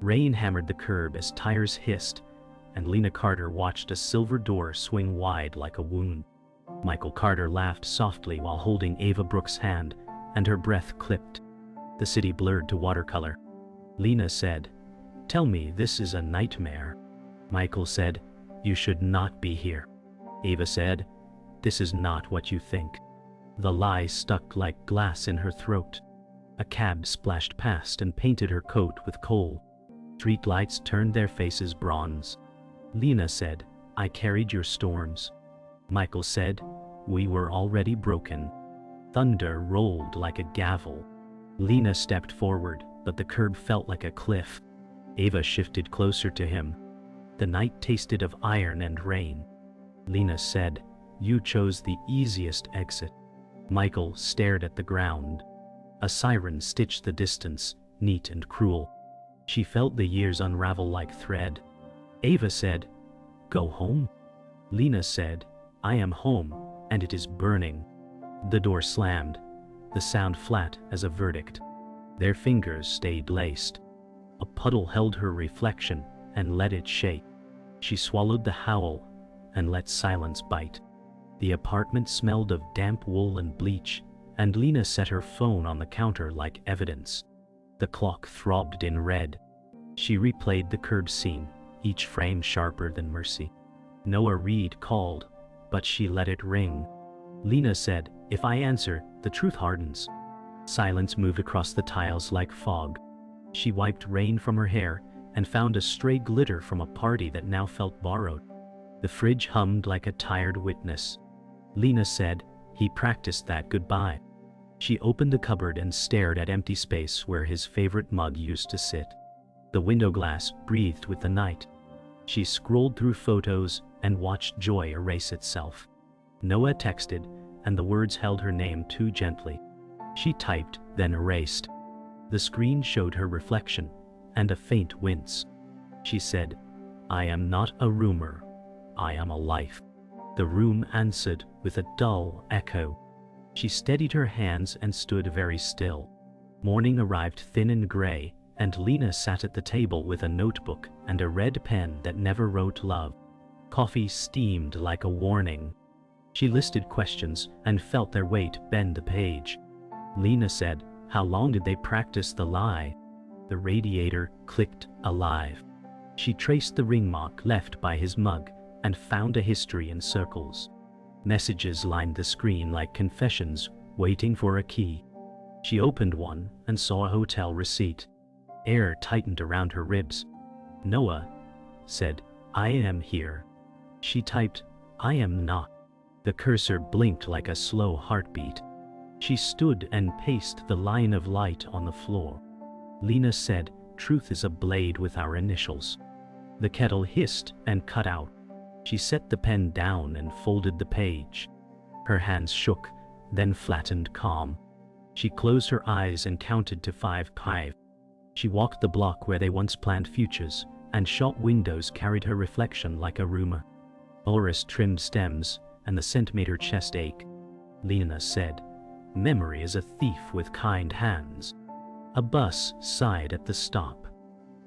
Rain hammered the curb as tires hissed, and Lena Carter watched a silver door swing wide like a wound. Michael Carter laughed softly while holding Ava Brooks' hand, and her breath clipped. The city blurred to watercolor. Lena said, "Tell me this is a nightmare." Michael said, "You should not be here." Ava said, "This is not what you think." The lie stuck like glass in her throat. A cab splashed past and painted her coat with coal. Street lights turned their faces bronze. Lena said, "I carried your storms." Michael said, "We were already broken." Thunder rolled like a gavel. Lena stepped forward, but the curb felt like a cliff. Ava shifted closer to him. The night tasted of iron and rain. Lena said, "You chose the easiest exit." Michael stared at the ground. A siren stitched the distance, neat and cruel. She felt the years unravel like thread. Ava said, "Go home?" Lena said, "I am home, and it is burning." The door slammed, the sound flat as a verdict. Their fingers stayed laced. A puddle held her reflection and let it shake. She swallowed the howl and let silence bite. The apartment smelled of damp wool and bleach, and Lena set her phone on the counter like evidence. The clock throbbed in red. She replayed the curb scene, each frame sharper than mercy. Noah Reed called, but she let it ring. Lena said, "If I answer, the truth hardens." Silence moved across the tiles like fog. She wiped rain from her hair and found a stray glitter from a party that now felt borrowed. The fridge hummed like a tired witness. Lena said, "He practiced that goodbye." She opened the cupboard and stared at empty space where his favorite mug used to sit. The window glass breathed with the night. She scrolled through photos and watched joy erase itself. Noah texted, and the words held her name too gently. She typed, then erased. The screen showed her reflection, and a faint wince. She said, "I am not a rumor. I am a life." The room answered with a dull echo. She steadied her hands and stood very still. Morning arrived thin and gray, and Lena sat at the table with a notebook and a red pen that never wrote love. Coffee steamed like a warning. She listed questions and felt their weight bend the page. Lena said, "How long did they practice the lie?" The radiator clicked alive. She traced the ring mark left by his mug and found a history in circles. Messages lined the screen like confessions waiting for a key. She opened one and saw a hotel receipt. Air tightened around her ribs. Noah said, "I am here." She typed, "I am not." The cursor blinked like a slow heartbeat. She stood and paced the line of light on the floor. Lena said, "Truth is a blade with our initials." The kettle hissed and cut out. She set the pen down and folded the page. Her hands shook, then flattened calm. She closed her eyes and counted to 5. She walked the block where they once planned futures, and shop windows carried her reflection like a rumor. Orris trimmed stems, and the scent made her chest ache. Lena said, "Memory is a thief with kind hands." A bus sighed at the stop.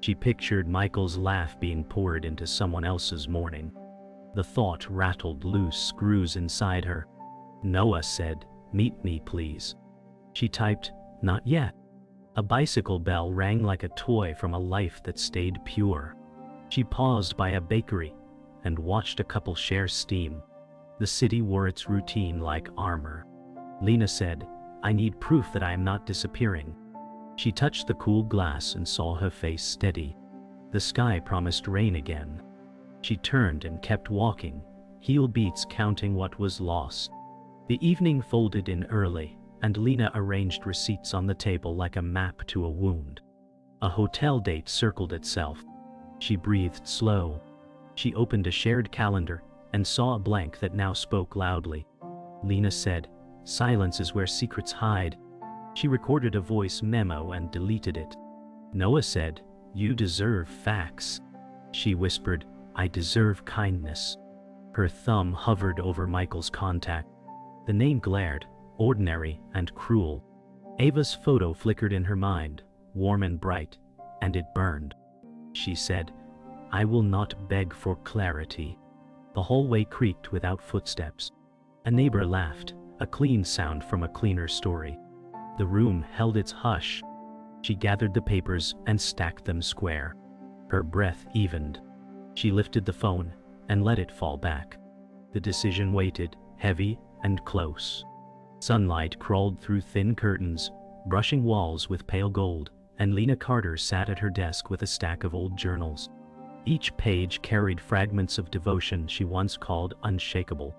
She pictured Michael's laugh being poured into someone else's morning. The thought rattled loose screws inside her. Noah said, "Meet me, please." She typed, "Not yet." A bicycle bell rang like a toy from a life that stayed pure. She paused by a bakery and watched a couple share steam. The city wore its routine like armor. Lena said, "I need proof that I am not disappearing." She touched the cool glass and saw her face steady. The sky promised rain again. She turned and kept walking, heel beats counting what was lost. The evening folded in early, and Lena arranged receipts on the table like a map to a wound. A hotel date circled itself. She breathed slow. She opened a shared calendar and saw a blank that now spoke loudly. Lena said, "Silence is where secrets hide." She recorded a voice memo and deleted it. Noah said, "You deserve facts." She whispered, "I deserve kindness." Her thumb hovered over Michael's contact. The name glared, ordinary and cruel. Ava's photo flickered in her mind, warm and bright, and it burned. she said. "I will not beg for clarity." The hallway creaked without footsteps. A neighbor laughed, a clean sound from a cleaner story. The room held its hush. She gathered the papers and stacked them square. Her breath evened. She lifted the phone and let it fall back. The decision waited, heavy and close. Sunlight crawled through thin curtains, brushing walls with pale gold, and Lena Carter sat at her desk with a stack of old journals. Each page carried fragments of devotion she once called unshakable.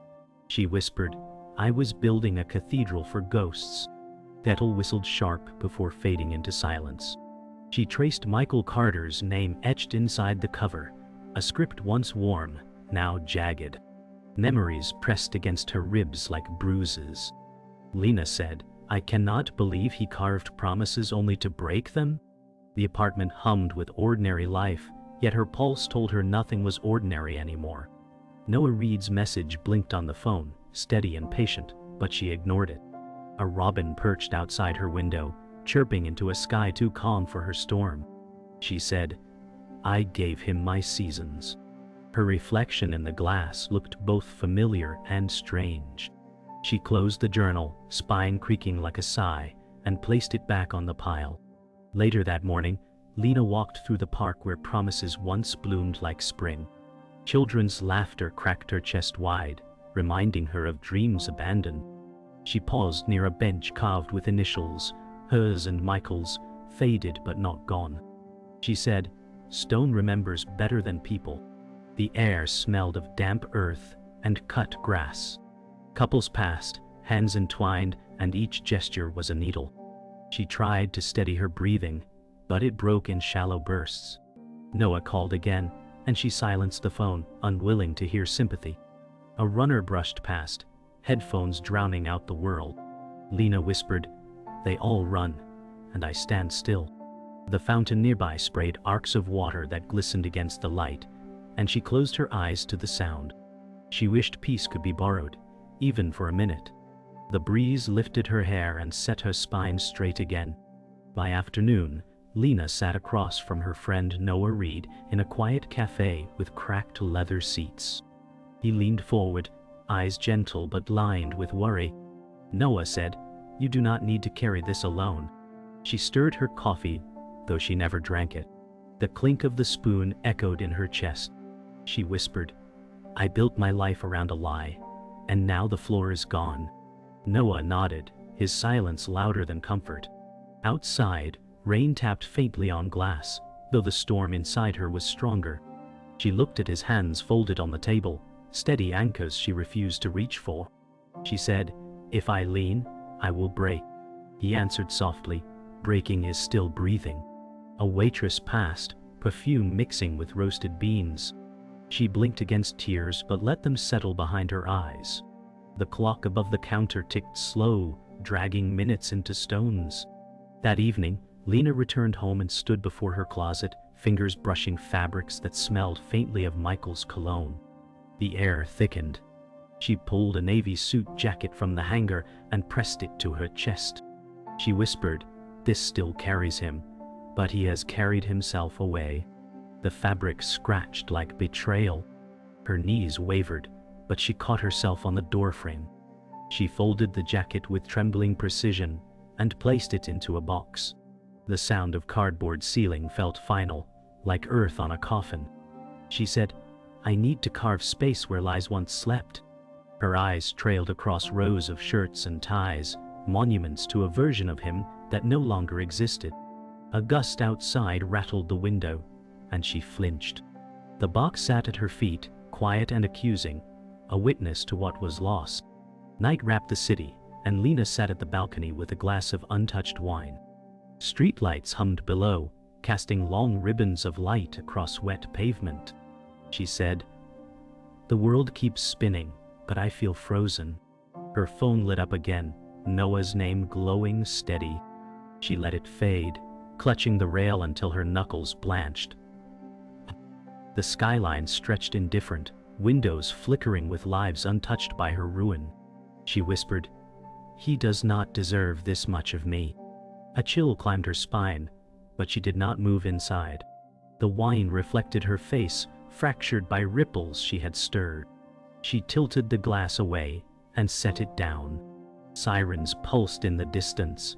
She whispered, "I was building a cathedral for ghosts." Kettle whistled sharp before fading into silence. She traced Michael Carter's name etched inside the cover, a script once warm, now jagged. Memories pressed against her ribs like bruises. Lena said, "I cannot believe he carved promises only to break them." The apartment hummed with ordinary life, yet her pulse told her nothing was ordinary anymore. Noah Reed's message blinked on the phone, steady and patient, but she ignored it. A robin perched outside her window, chirping into a sky too calm for her storm. She said, "I gave him my seasons." Her reflection in the glass looked both familiar and strange. She closed the journal, spine creaking like a sigh, and placed it back on the pile. Later that morning, Lena walked through the park where promises once bloomed like spring. Children's laughter cracked her chest wide, reminding her of dreams abandoned. She paused near a bench carved with initials, hers and Michael's, faded but not gone. She said, "Stone remembers better than people." The air smelled of damp earth and cut grass. Couples passed, hands entwined, and each gesture was a needle. She tried to steady her breathing, but it broke in shallow bursts. Noah called again, and she silenced the phone, unwilling to hear sympathy. A runner brushed past, headphones drowning out the world. Lena whispered, "They all run, and I stand still." The fountain nearby sprayed arcs of water that glistened against the light, and she closed her eyes to the sound. She wished peace could be borrowed, even for a minute. The breeze lifted her hair and set her spine straight again. By afternoon, Lena sat across from her friend Noah Reed in a quiet cafe with cracked leather seats. He leaned forward, eyes gentle but lined with worry. Noah said, "You do not need to carry this alone." She stirred her coffee, though she never drank it. The clink of the spoon echoed in her chest. She whispered, "I built my life around a lie, and now the floor is gone." Noah nodded, his silence louder than comfort. Outside, rain tapped faintly on glass, though the storm inside her was stronger. She looked at his hands folded on the table, steady anchors she refused to reach for. She said, "If I lean, I will break." He answered softly, "Breaking is still breathing." A waitress passed, perfume mixing with roasted beans. She blinked against tears but let them settle behind her eyes. The clock above the counter ticked slow, dragging minutes into stones. That evening, Lena returned home and stood before her closet, fingers brushing fabrics that smelled faintly of Michael's cologne. The air thickened. She pulled a navy suit jacket from the hanger and pressed it to her chest. She whispered, "This still carries him, but he has carried himself away." The fabric scratched like betrayal. Her knees wavered, but she caught herself on the doorframe. She folded the jacket with trembling precision and placed it into a box. The sound of cardboard sealing felt final, like earth on a coffin. She said, "I need to carve space where lies once slept." Her eyes trailed across rows of shirts and ties, monuments to a version of him that no longer existed. A gust outside rattled the window, and she flinched. The box sat at her feet, quiet and accusing, a witness to what was lost. Night wrapped the city, and Lena sat at the balcony with a glass of untouched wine. Streetlights hummed below, casting long ribbons of light across wet pavement. She said, "The world keeps spinning, but I feel frozen." Her phone lit up again, Noah's name glowing steady. She let it fade, clutching the rail until her knuckles blanched. The skyline stretched indifferent, windows flickering with lives untouched by her ruin. She whispered, "He does not deserve this much of me." A chill climbed her spine, but she did not move inside. The wine reflected her face, fractured by ripples she had stirred. She tilted the glass away and set it down. Sirens pulsed in the distance,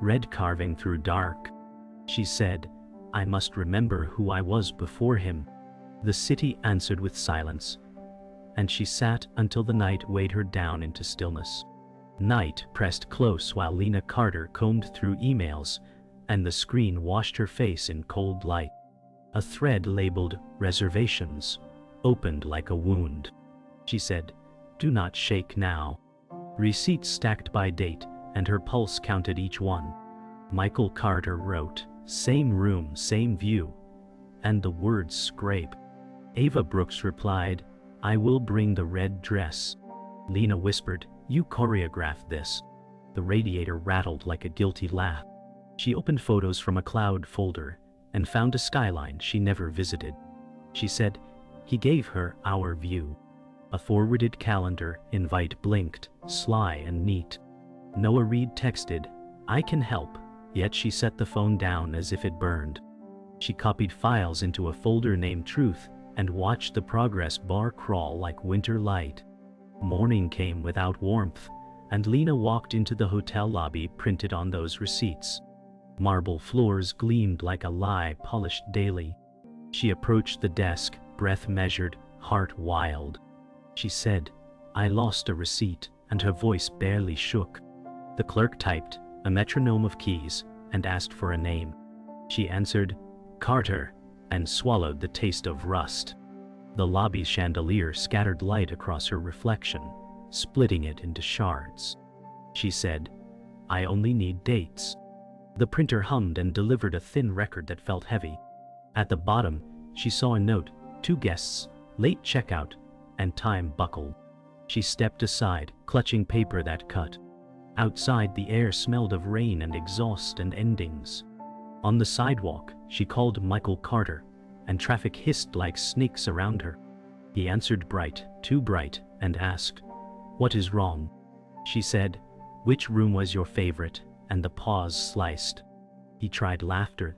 red carving through dark. She said, "I must remember who I was before him." The city answered with silence, and she sat until the night weighed her down into stillness. Night pressed close while Lena Carter combed through emails, and the screen washed her face in cold light. A thread labeled "Reservations" opened like a wound. She said, "Do not shake now." Receipts stacked by date, and her pulse counted each one. Michael Carter wrote, "Same room, same view," and the words scrape. Ava Brooks replied, "I will bring the red dress." Lena whispered, "You choreographed this." The radiator rattled like a guilty laugh. She opened photos from a cloud folder and found a skyline she never visited. She said, "He gave her our view." A forwarded calendar invite blinked, sly and neat. Noah Reed texted, "I can help," yet she set the phone down as if it burned. She copied files into a folder named Truth and watched the progress bar crawl like winter light. Morning came without warmth, and Lena walked into the hotel lobby printed on those receipts. Marble floors gleamed like a lie polished daily. She approached the desk, breath measured, heart wild. She said, "I lost a receipt," and her voice barely shook. The clerk typed, a metronome of keys, and asked for a name. She answered, "Carter," and swallowed the taste of rust. The lobby chandelier scattered light across her reflection, splitting it into shards. She said, "I only need dates." The printer hummed and delivered a thin record that felt heavy. At the bottom, she saw a note, 2 guests, late checkout, and time buckled. She stepped aside, clutching paper that cut. Outside, the air smelled of rain and exhaust and endings. On the sidewalk, she called Michael Carter, and traffic hissed like snakes around her. He answered bright, too bright, and asked, "What is wrong?" She said, "Which room was your favorite?" and the pause sliced. He tried laughter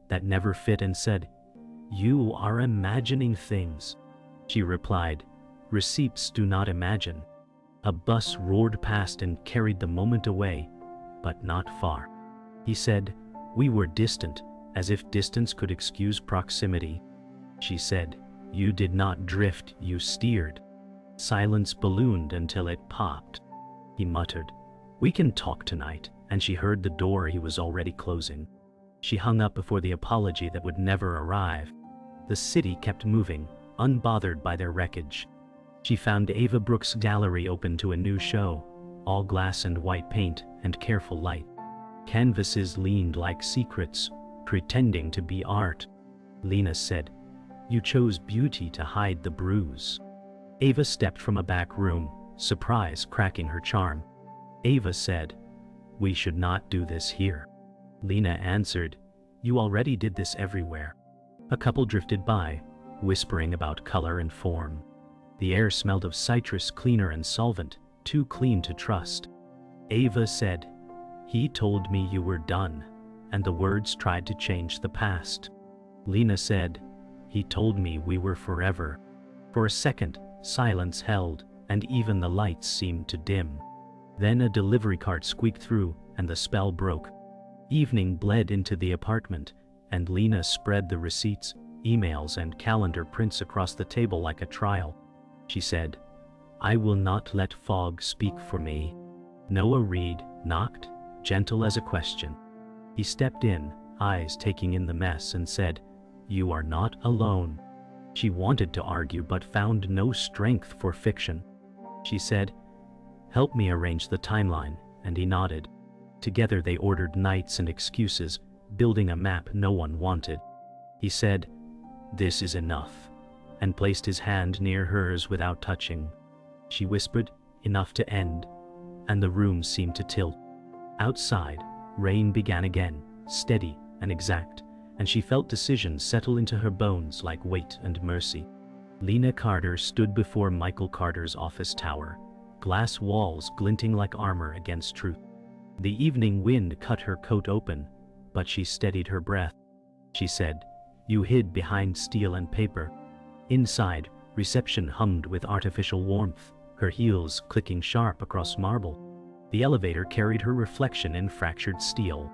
that never fit and said, "You are imagining things." She replied, "Receipts do not imagine." A bus roared past and carried the moment away, but not far. He said, "We were distant, as if distance could excuse proximity." She said, "You did not drift, you steered." Silence ballooned until it popped. He muttered, "We can talk tonight," and she heard the door he was already closing. She hung up before the apology that would never arrive. The city kept moving, unbothered by their wreckage. She found Ava Brooks' gallery open to a new show, all glass and white paint and careful light. Canvases leaned like secrets, pretending to be art. Lena said, "You chose beauty to hide the bruise." Ava stepped from a back room, surprise cracking her charm. Ava said, "We should not do this here." Lena answered, "You already did this everywhere." A couple drifted by, whispering about color and form. The air smelled of citrus, cleaner and solvent, too clean to trust. Ava said, "He told me you were done," and the words tried to change the past. Lena said, "He told me we were forever." For a second, silence held, and even the lights seemed to dim. Then a delivery cart squeaked through, and the spell broke. Evening bled into the apartment, and Lena spread the receipts, emails, and calendar prints across the table like a trial. She said, "I will not let fog speak for me." Noah Reed knocked, gentle as a question. He stepped in, eyes taking in the mess, and said, "You are not alone." She wanted to argue but found no strength for fiction. She said, "Help me arrange the timeline," and he nodded. Together they ordered nights and excuses, building a map no one wanted. He said, "This is enough," and placed his hand near hers without touching. She whispered, "Enough to end," and the room seemed to tilt. Outside, rain began again, steady and exact, and she felt decision settle into her bones like weight and mercy. Lena Carter stood before Michael Carter's office tower, glass walls glinting like armor against truth. The evening wind cut her coat open, but she steadied her breath. She said, You hid behind steel and paper. Inside, reception hummed with artificial warmth, her heels clicking sharp across marble. The elevator carried her reflection in fractured steel.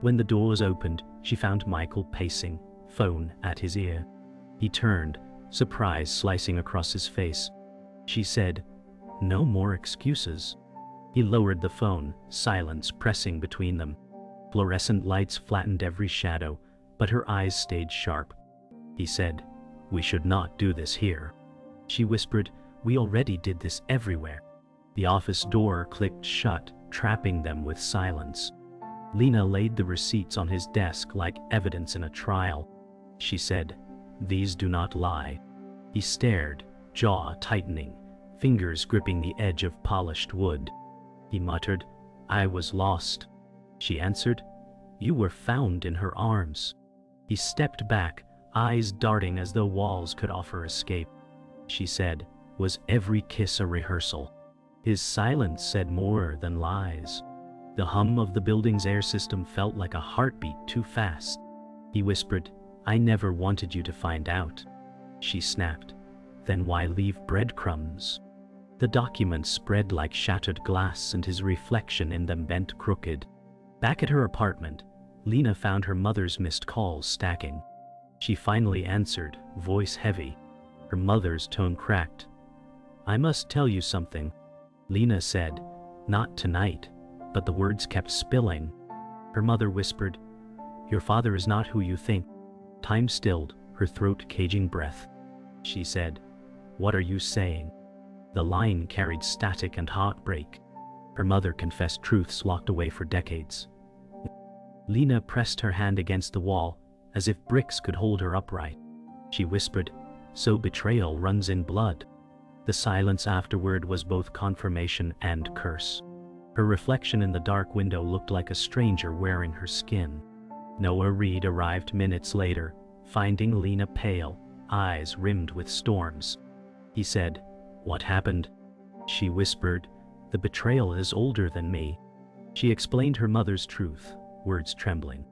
When the doors opened, she found Michael pacing, phone at his ear. He turned, surprise slicing across his face. She said, "No more excuses." He lowered the phone, silence pressing between them. Fluorescent lights flattened every shadow, but her eyes stayed sharp. He said, "We should not do this here." She whispered, "We already did this everywhere." The office door clicked shut, trapping them with silence. Lena laid the receipts on his desk like evidence in a trial. She said, "These do not lie." He stared, jaw tightening, fingers gripping the edge of polished wood. He muttered, "I was lost." She answered, "You were found in her arms." He stepped back, eyes darting as though walls could offer escape. She said, "Was every kiss a rehearsal?" His silence said more than lies. The hum of the building's air system felt like a heartbeat too fast. He whispered, "I never wanted you to find out." She snapped, "Then why leave breadcrumbs?" The documents spread like shattered glass and his reflection in them bent crooked. Back at her apartment, Lena found her mother's missed calls stacking. She finally answered, voice heavy. Her mother's tone cracked. "I must tell you something," Lena said. "Not tonight," but the words kept spilling. Her mother whispered, "Your father is not who you think." Time stilled, her throat caging breath. She said, "What are you saying?" The line carried static and heartbreak. Her mother confessed truths locked away for decades. Lena pressed her hand against the wall, as if bricks could hold her upright. She whispered, "So betrayal runs in blood." The silence afterward was both confirmation and curse. Her reflection in the dark window looked like a stranger wearing her skin. Noah Reed arrived minutes later, finding Lena pale, eyes rimmed with storms. He said, "What happened?" She whispered, "The betrayal is older than me." She explained her mother's truth, words trembling.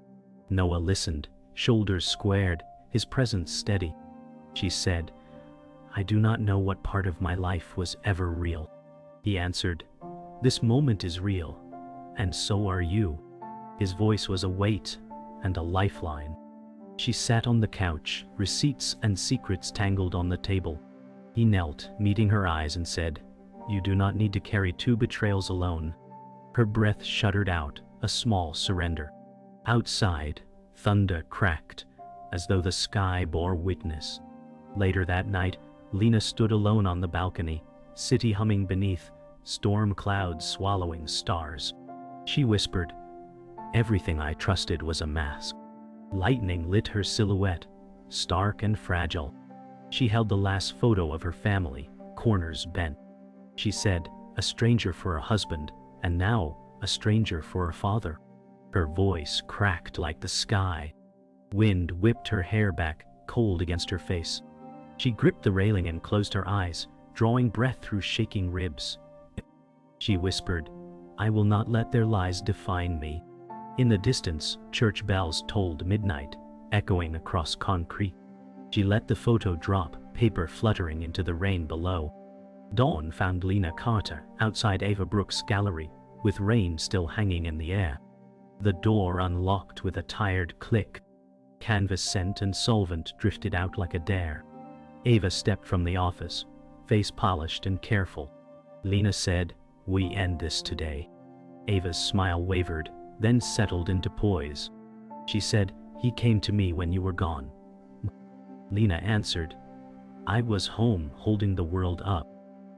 Noah listened, shoulders squared, his presence steady. She said, "I do not know what part of my life was ever real." He answered, "This moment is real, and so are you." His voice was a weight and a lifeline. She sat on the couch, receipts and secrets tangled on the table. He knelt, meeting her eyes, and said, "You do not need to carry 2 betrayals alone." Her breath shuddered out, a small surrender. Outside, thunder cracked, as though the sky bore witness. Later that night, Lena stood alone on the balcony, city humming beneath, storm clouds swallowing stars. She whispered, "Everything I trusted was a mask." Lightning lit her silhouette, stark and fragile. She held the last photo of her family, corners bent. She said, "A stranger for a husband, and now a stranger for a father." Her voice cracked like the sky. Wind whipped her hair back, cold against her face. She gripped the railing and closed her eyes, drawing breath through shaking ribs. She whispered, "I will not let their lies define me." In the distance, church bells tolled midnight, echoing across concrete. She let the photo drop, paper fluttering into the rain below. Dawn found Lena Carter outside Ava Brooks' gallery, with rain still hanging in the air. The door unlocked with a tired click. Canvas scent and solvent drifted out like a dare. Ava stepped from the office, face polished and careful. Lena said, "We end this today." Ava's smile wavered, then settled into poise. She said, "He came to me when you were gone." Lena answered, "I was home holding the world up."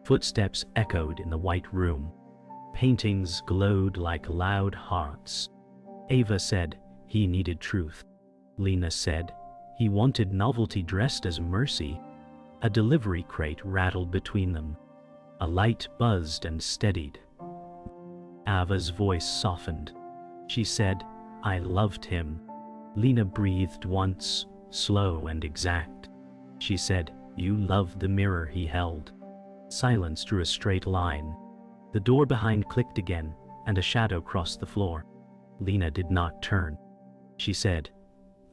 Footsteps echoed in the white room. Paintings glowed like loud hearts. Ava said, "He needed truth." Lena said, "He wanted novelty dressed as mercy." A delivery crate rattled between them. A light buzzed and steadied. Ava's voice softened. She said, "I loved him." Lena breathed once, slow and exact. She said, "You loved the mirror he held." Silence drew a straight line. The door behind clicked again, and a shadow crossed the floor. Lena did not turn. She said,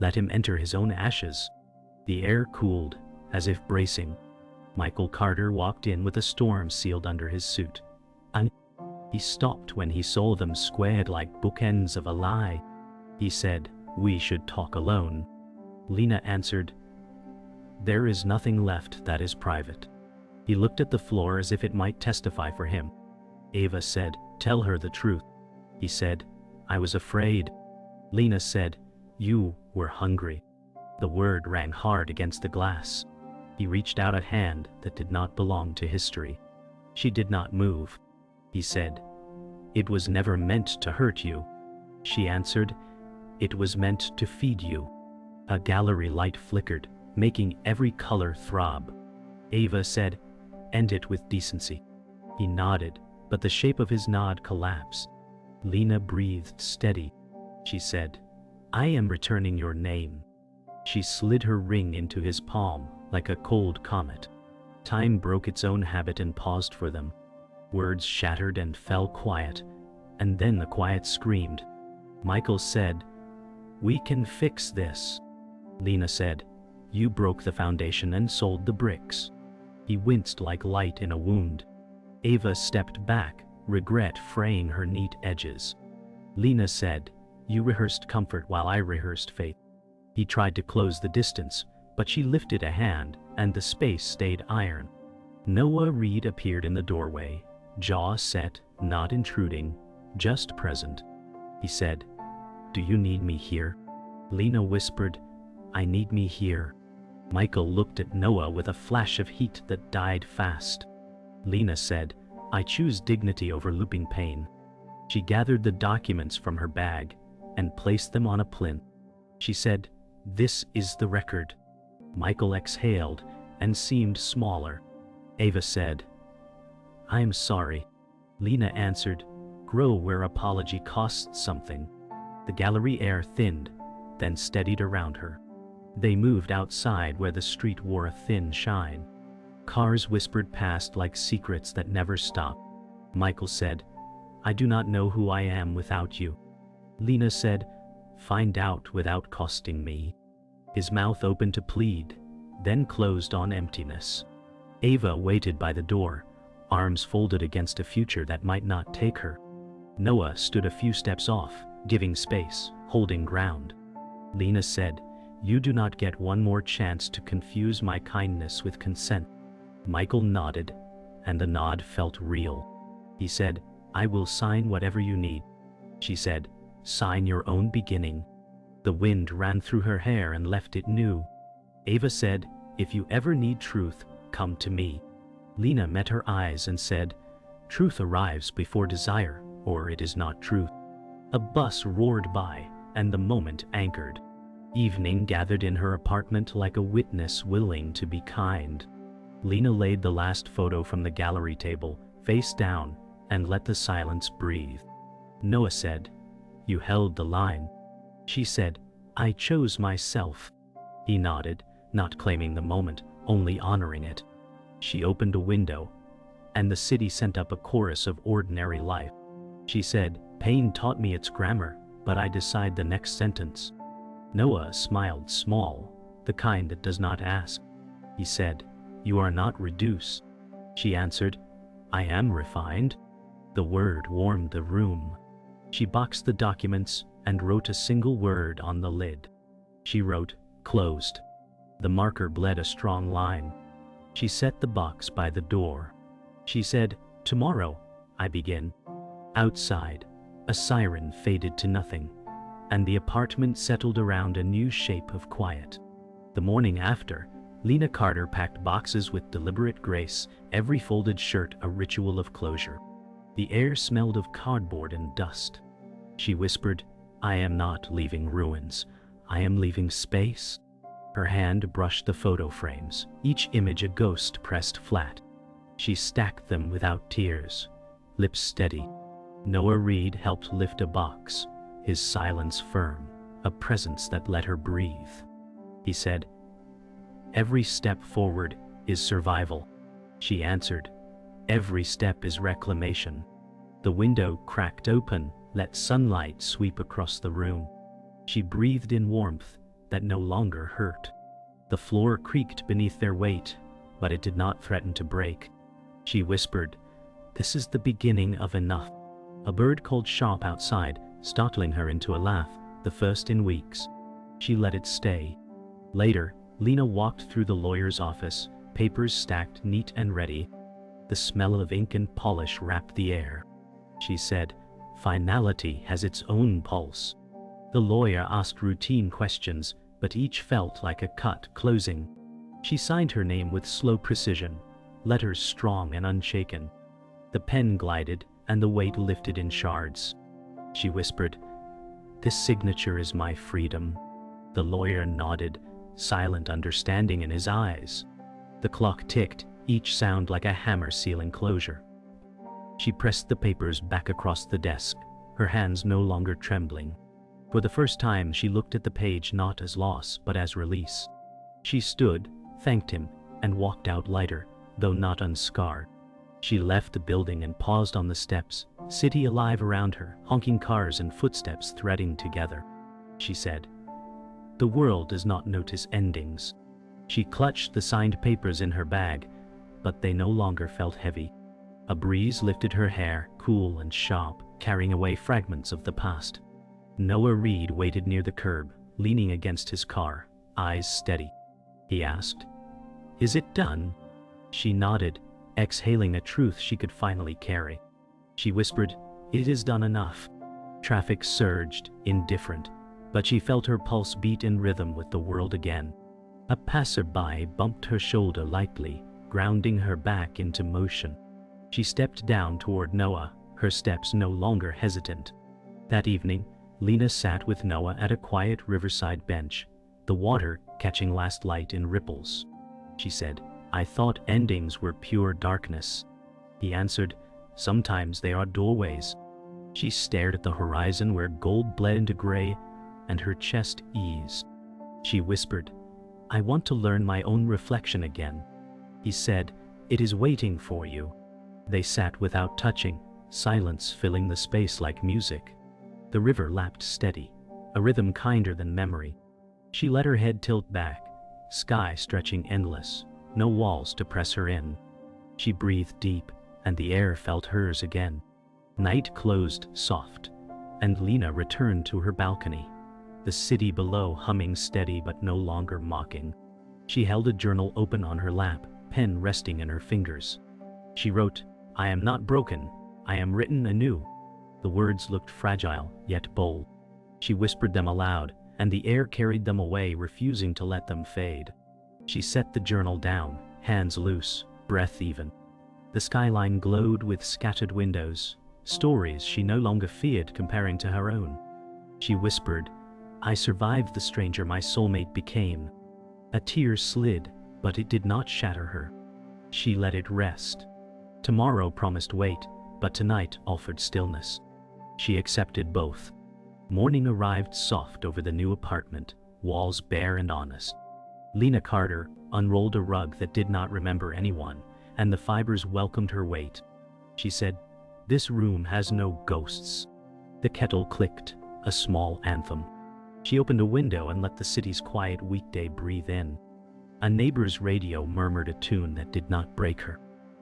Let him enter his own ashes. The air cooled, as if bracing. Michael Carter walked in with a storm sealed under his suit. And he stopped when he saw them squared like bookends of a lie. He said, "We should talk alone." Lena answered, "There is nothing left that is private." He looked at the floor as if it might testify for him. Ava said, "Tell her the truth." He said, "I was afraid." Lena said, "You were hungry." The word rang hard against the glass. He reached out a hand that did not belong to history. She did not move. He said, "It was never meant to hurt you." She answered, "It was meant to feed you." A gallery light flickered, making every color throb. Ava said, "End it with decency." He nodded, but the shape of his nod collapsed. Lena breathed steady. She said, "I am returning your name." She slid her ring into his palm like a cold comet. Time broke its own habit and paused for them. Words shattered and fell quiet, and then the quiet screamed. Michael said, "We can fix this." Lena said, "You broke the foundation and sold the bricks." He winced like light in a wound. Ava stepped back, regret fraying her neat edges. Lena said, "You rehearsed comfort while I rehearsed faith." He tried to close the distance, but she lifted a hand, and the space stayed iron. Noah Reed appeared in the doorway, jaw set, not intruding, just present. He said, "Do you need me here?" Lena whispered, "I need me here." Michael looked at Noah with a flash of heat that died fast. Lena said, "I choose dignity over looping pain." She gathered the documents from her bag and placed them on a plinth. She said, "This is the record." Michael exhaled and seemed smaller. Ava said, "I am sorry." Lena answered, "Grow where apology costs something." The gallery air thinned, then steadied around her. They moved outside where the street wore a thin shine. Cars whispered past like secrets that never stop. Michael said, "I do not know who I am without you." Lena said, "Find out without costing me." His mouth opened to plead, then closed on emptiness. Ava waited by the door, arms folded against a future that might not take her. Noah stood a few steps off, giving space, holding ground. Lena said, "You do not get one more chance to confuse my kindness with consent." Michael nodded, and the nod felt real. He said, "I will sign whatever you need." She said, "Sign your own beginning." The wind ran through her hair and left it new. Ava said, "If you ever need truth, come to me." Lena met her eyes and said, "Truth arrives before desire, or it is not truth." A bus roared by, and the moment anchored. Evening gathered in her apartment like a witness willing to be kind. Lena laid the last photo from the gallery table, face down, and let the silence breathe. Noah said, "You held the line." She said, "I chose myself." He nodded, not claiming the moment, only honoring it. She opened a window, and the city sent up a chorus of ordinary life. She said, "Pain taught me its grammar, but I decide the next sentence." Noah smiled small, the kind that does not ask. He said, "You are not reduced." She answered, "I am refined." The word warmed the room. She boxed the documents and wrote a single word on the lid. She wrote, "Closed." The marker bled a strong line. She set the box by the door. She said, "Tomorrow, I begin." Outside, a siren faded to nothing, and the apartment settled around a new shape of quiet. The morning after, Lena Carter packed boxes with deliberate grace, every folded shirt a ritual of closure. The air smelled of cardboard and dust. She whispered, "I am not leaving ruins. I am leaving space." Her hand brushed the photo frames, each image a ghost pressed flat. She stacked them without tears, lips steady. Noah Reed helped lift a box, his silence firm, a presence that let her breathe. He said, "Every step forward is survival." She answered, "Every step is reclamation." The window cracked open, let sunlight sweep across the room. She breathed in warmth, that no longer hurt. The floor creaked beneath their weight, but it did not threaten to break. She whispered, "This is the beginning of enough." A bird called sharp outside, startling her into a laugh, the first in weeks. She let it stay. Later, Lena walked through the lawyer's office, papers stacked neat and ready. The smell of ink and polish wrapped the air. She said, "Finality has its own pulse." The lawyer asked routine questions, but each felt like a cut closing. She signed her name with slow precision, letters strong and unshaken. The pen glided, and the weight lifted in shards. She whispered, "This signature is my freedom." The lawyer nodded, silent understanding in his eyes. The clock ticked, each sound like a hammer sealing closure. She pressed the papers back across the desk, her hands no longer trembling. For the first time she looked at the page not as loss but as release. She stood, thanked him, and walked out lighter, though not unscarred. She left the building and paused on the steps, city alive around her, honking cars and footsteps threading together. She said, "The world does not notice endings." She clutched the signed papers in her bag, but they no longer felt heavy. A breeze lifted her hair, cool and sharp, carrying away fragments of the past. Noah Reed waited near the curb, leaning against his car, eyes steady. He asked, "Is it done?" She nodded, exhaling a truth she could finally carry. She whispered, "It is done enough." Traffic surged, indifferent, but she felt her pulse beat in rhythm with the world again. A passerby bumped her shoulder lightly, grounding her back into motion. She stepped down toward Noah, her steps no longer hesitant. That evening, Lena sat with Noah at a quiet riverside bench, the water catching last light in ripples. She said, "I thought endings were pure darkness." He answered, "Sometimes they are doorways." She stared at the horizon where gold bled into gray, and her chest eased. She whispered, "I want to learn my own reflection again." He said, "It is waiting for you." They sat without touching, silence filling the space like music. The river lapped steady, a rhythm kinder than memory. She let her head tilt back, sky stretching endless, no walls to press her in. She breathed deep, and the air felt hers again. Night closed soft, and Lena returned to her balcony, the city below humming steady but no longer mocking. She held a journal open on her lap, pen resting in her fingers. She wrote, "I am not broken, I am written anew." The words looked fragile, yet bold. She whispered them aloud, and the air carried them away, refusing to let them fade. She set the journal down, hands loose, breath even. The skyline glowed with scattered windows, stories she no longer feared comparing to her own. She whispered, "I survived the stranger my soulmate became." A tear slid, but it did not shatter her. She let it rest. Tomorrow promised weight, but tonight offered stillness. She accepted both. Morning arrived soft over the new apartment, walls bare and honest. Lena Carter unrolled a rug that did not remember anyone, and the fibers welcomed her weight. She said, "This room has no ghosts." The kettle clicked, a small anthem. She opened a window and let the city's quiet weekday breathe in. A neighbor's radio murmured a tune that did not break her.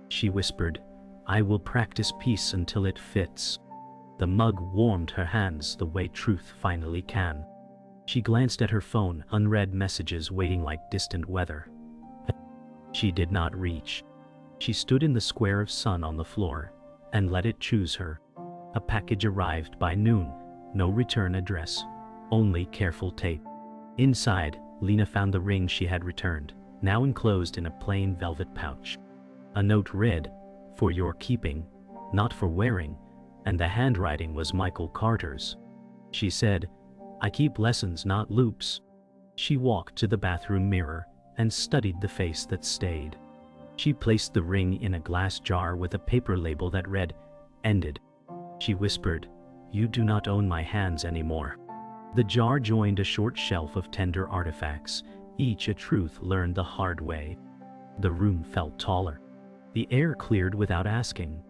She whispered, "I will practice peace until it fits." The mug warmed her hands the way truth finally can. She glanced at her phone, unread messages waiting like distant weather. She did not reach. She stood in the square of sun on the floor and let it choose her. A package arrived by noon, no return address, only careful tape. Inside, Lena found the ring she had returned, now enclosed in a plain velvet pouch. A note read, "For your keeping, not for wearing," and the handwriting was Michael Carter's. She said, "I keep lessons, not loops." She walked to the bathroom mirror and studied the face that stayed. She placed the ring in a glass jar with a paper label that read, "Ended." She whispered, "You do not own my hands anymore." The jar joined a short shelf of tender artifacts, each a truth learned the hard way. The room felt taller. The air cleared without asking.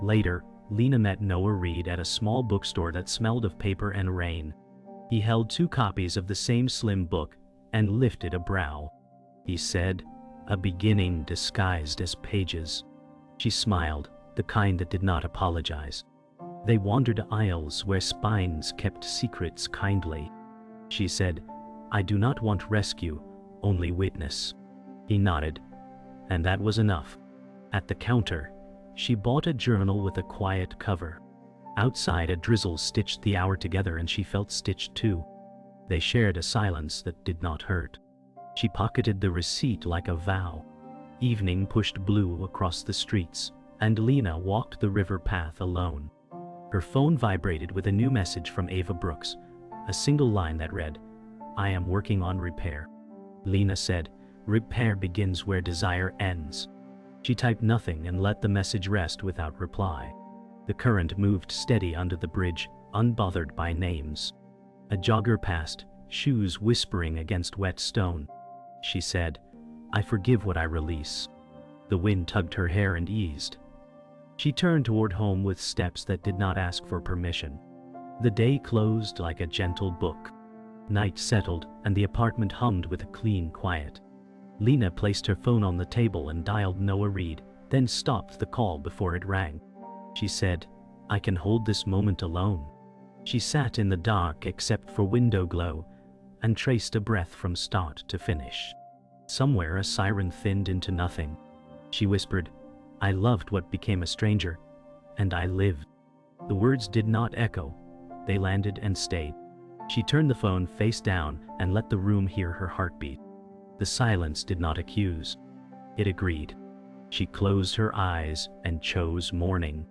Later, Lena met Noah Reed at a small bookstore that smelled of paper and rain. He held 2 copies of the same slim book and lifted a brow. He said, "A beginning disguised as pages." She smiled, the kind that did not apologize. They wandered aisles where spines kept secrets kindly. She said, "I do not want rescue, only witness." He nodded, and that was enough. At the counter, she bought a journal with a quiet cover. Outside, a drizzle stitched the hour together, and she felt stitched too. They shared a silence that did not hurt. She pocketed the receipt like a vow. Evening pushed blue across the streets, and Lena walked the river path alone. Her phone vibrated with a new message from Ava Brooks, a single line that read, "I am working on repair." Lena said, "Repair begins where desire ends." She typed nothing and let the message rest without reply. The current moved steady under the bridge, unbothered by names. A jogger passed, shoes whispering against wet stone. She said, "I forgive what I release." The wind tugged her hair and eased. She turned toward home with steps that did not ask for permission. The day closed like a gentle book. Night settled, and the apartment hummed with a clean quiet. Lena placed her phone on the table and dialed Noah Reed, then stopped the call before it rang. She said, "I can hold this moment alone." She sat in the dark except for window glow, and traced a breath from start to finish. Somewhere a siren thinned into nothing. She whispered, "I loved what became a stranger, and I lived." The words did not echo. They landed and stayed. She turned the phone face down and let the room hear her heartbeat. The silence did not accuse. It agreed. She closed her eyes and chose morning.